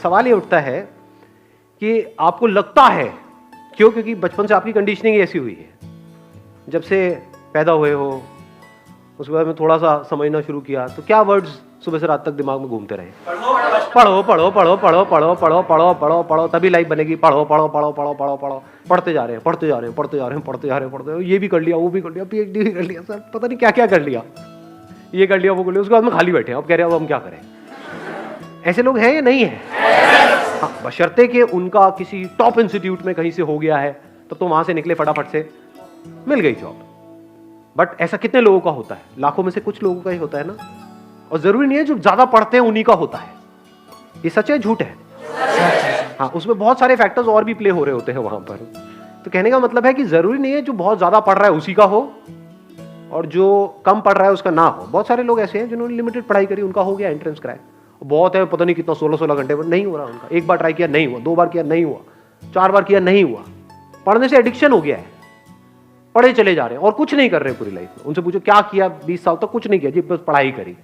सवाल ये उठता है कि आपको लगता है क्यों, क्योंकि बचपन से आपकी कंडीशनिंग ऐसी हुई है, जब से पैदा हुए हो उसके बाद में थोड़ा सा समझना शुरू किया तो क्या वर्ड्स सुबह से रात तक दिमाग में घूमते रहे? पढ़ो पढ़ो पढ़ो पढ़ो पढ़ो पढ़ो पढ़ो पढ़ो पढ़ो तभी लाइफ बनेगी, पढ़ो पढ़ो पढ़ो पढ़ो पढ़ो पढ़ो, पढ़ते जा रहे हैं पढ़ते जा रहे हैं पढ़ते जा रहे हैं पढ़ते जा रहे हैं पढ़ते, ये भी कर लिया वो भी कर लिया, PhD भी कर लिया, सर पता नहीं क्या क्या कर लिया, ये कर लिया वो कर लिया, उसके बाद में खाली बैठे हैं, अब कह रहे हैं अब हम क्या करें। ऐसे लोग हैं या नहीं है? हाँ, बशर्ते कि उनका किसी टॉप इंस्टीट्यूट में कहीं से हो गया है तब तो वहां से निकले फटाफट से मिल गई जॉब। बट ऐसा कितने लोगों का होता है? लाखों में से कुछ लोगों का ही होता है ना। और जरूरी नहीं है जो ज्यादा पढ़ते हैं उन्हीं का होता है। ये सच है झूठ है? हाँ, उसमें बहुत सारे फैक्टर्स और भी प्ले हो रहे होते हैं वहां पर। तो कहने का मतलब है कि जरूरी नहीं है जो बहुत ज्यादा पढ़ रहा है उसी का हो और जो कम पढ़ रहा है उसका ना हो। बहुत सारे लोग ऐसे हैं जिन्होंने लिमिटेड पढ़ाई करी, उनका हो गया एंट्रेंस क्रैक, बहुत है पता नहीं कितना 16-16 घंटे पर नहीं हो रहा उनका। एक बार ट्राई किया नहीं हुआ, 2 बार किया नहीं हुआ, 4 बार किया नहीं हुआ। पढ़ने से एडिक्शन हो गया है, पढ़े चले जा रहे हैं और कुछ नहीं कर रहे पूरी लाइफ में। उनसे पूछो क्या किया 20 साल तक? कुछ नहीं किया जी, बस पढ़ाई करी।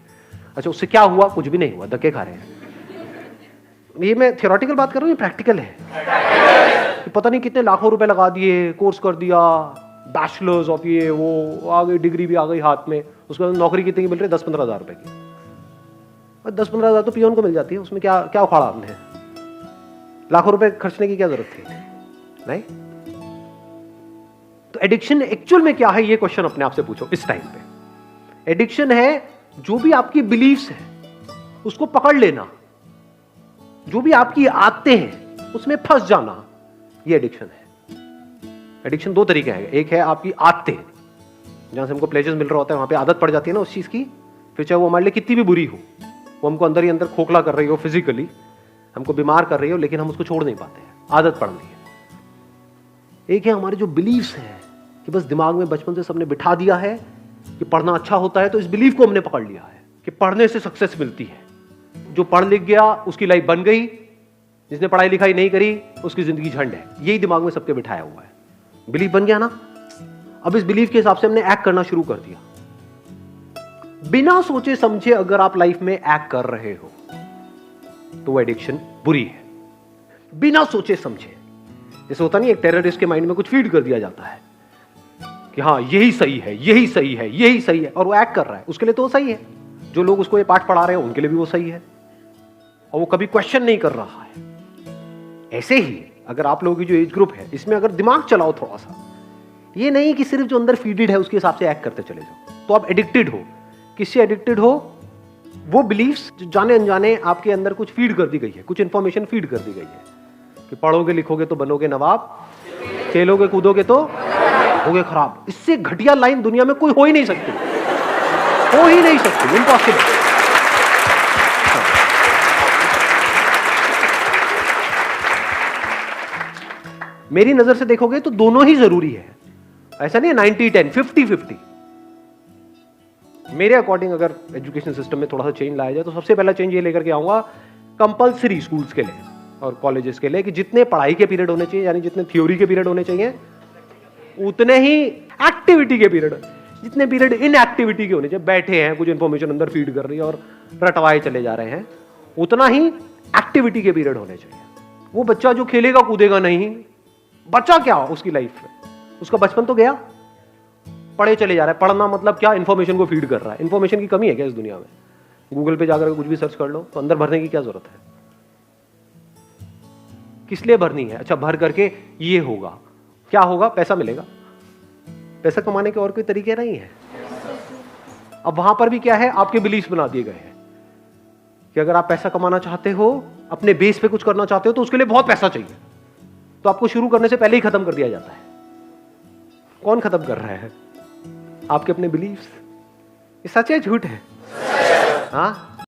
अच्छा उससे क्या हुआ? कुछ भी नहीं हुआ, धक्के खा रहे हैं। ये मैं थियोरेटिकल बात कर रहा हूँ, ये प्रैक्टिकल है। पता नहीं कितने लाखों रुपए लगा दिए, कोर्स कर दिया, बैचलर्स ऑफ ये वो, आ गई डिग्री भी आ गई हाथ में, उसके बाद नौकरी कितनी की मिल रही है? 10-15 हज़ार रुपए की। 10-15 हज़ार तो पियोन को मिल जाती है, उसमें क्या क्या उखाड़ा आपने? लाखों रुपए खर्चने की क्या जरूरत थी? नहीं। तो एडिक्शन एक्चुअल में क्या है, ये क्वेश्चन अपने आप से पूछो इस टाइम पे। एडिक्शन है जो भी आपकी बिलीफ्स है उसको पकड़ लेना, जो भी आपकी आदतें हैं उसमें फंस जाना, ये एडिक्शन है। एडिक्शन 2 तरीके हैं। एक है आपकी आदतें, जहां से हमको प्लेजर्स मिल रहा होता है, वहां पे आदत पड़ जाती है ना उस चीज की, फिर चाहे वो हमारे लिए कितनी भी बुरी हो, वो हमको अंदर ही अंदर खोखला कर रही हो, फिजिकली हमको बीमार कर रही हो, लेकिन हम उसको छोड़ नहीं पाते हैं, आदत पड़ गई है। एक है हमारे जो बिलीफ्स हैं कि बस दिमाग में बचपन से सबने बिठा दिया है कि पढ़ना अच्छा होता है, तो इस बिलीफ को हमने पकड़ लिया है कि पढ़ने से सक्सेस मिलती है। जो पढ़ लिख गया उसकी लाइफ बन गई, जिसने पढ़ाई लिखाई नहीं करी उसकी जिंदगी झंड है। यही दिमाग में सबके बिठाया हुआ है। बिलीफ बन गया ना, अब इस बिलीफ के हिसाब से हमने एक्ट करना शुरू कर दिया। बिना सोचे समझे अगर आप लाइफ में एक्ट कर रहे हो तो वो एडिक्शन बुरी है। बिना सोचे समझे, जैसे होता नहीं, एक टेररिस्ट के माइंड में कुछ फीड कर दिया जाता है कि हाँ यही सही है, यही सही है, यही सही है, और वो एक्ट कर रहा है, उसके लिए तो वो सही है। जो लोग उसको ये पाठ पढ़ा रहे हैं उनके लिए भी वो सही है, और वो कभी क्वेश्चन नहीं कर रहा है। ऐसे ही अगर आप लोगों की जो एज ग्रुप है इसमें अगर दिमाग चलाओ थोड़ा सा, ये नहीं कि सिर्फ जो अंदर फीडेड है उसके हिसाब से एक्ट करते चले जाओ, तो आप एडिक्टेड हो। किससे एडिक्टेड हो? वो बिलीफ्स जो जाने अनजाने आपके अंदर कुछ फीड कर दी गई है, कुछ इंफॉर्मेशन फीड कर दी गई है कि पढ़ोगे लिखोगे तो बनोगे नवाब, खेलोगे कूदोगे तो होगे खराब। इससे घटिया लाइन दुनिया में कोई हो ही नहीं सकती, हो ही नहीं सकती, इम्पॉसिबल। मेरी नजर से देखोगे तो दोनों ही जरूरी है। ऐसा नहीं है 90-10, 50-50। मेरे अकॉर्डिंग अगर एजुकेशन सिस्टम में थोड़ा सा चेंज लाया जाए तो सबसे पहला चेंज ये लेकर के आऊंगा कंपलसरी स्कूल्स के लिए और कॉलेजेस के लिए कि जितने पढ़ाई के पीरियड होने चाहिए, यानी जितने थ्योरी के पीरियड होने चाहिए, उतने ही एक्टिविटी के पीरियड, जितने पीरियड इन एक्टिविटी के होने चाहिए, बैठे हैं कुछ इंफॉर्मेशन अंदर फीड कर रही है और रटवाए चले जा रहे हैं, उतना ही एक्टिविटी के पीरियड होने चाहिए। वो बच्चा जो खेलेगा कूदेगा नहीं, बच्चा क्या उसकी लाइफ में, उसका बचपन तो गया, पढ़े चले जा रहा है। पढ़ना मतलब क्या? इंफॉर्मेशन को फीड कर रहा है। इंफॉर्मेशन की कमी है क्या इस दुनिया में? गूगल पे जाकर कुछ भी सर्च कर लो तो अंदर भरने की क्या जरूरत है? किस लिए भरनी है? अच्छा भर करके ये होगा, क्या होगा? पैसा मिलेगा। पैसा कमाने के और कोई तरीके नहीं है। अब वहां पर भी क्या है? आपके बिलीफ बना दिए गए हैं कि अगर आप पैसा कमाना चाहते हो, अपने बेस पे कुछ करना चाहते हो, तो उसके लिए बहुत पैसा चाहिए, तो आपको शुरू करने से पहले ही खत्म कर दिया जाता है। कौन खत्म कर रहा है? आपके अपने बिलीफ्स। ये सच है झूठ है? हाँ,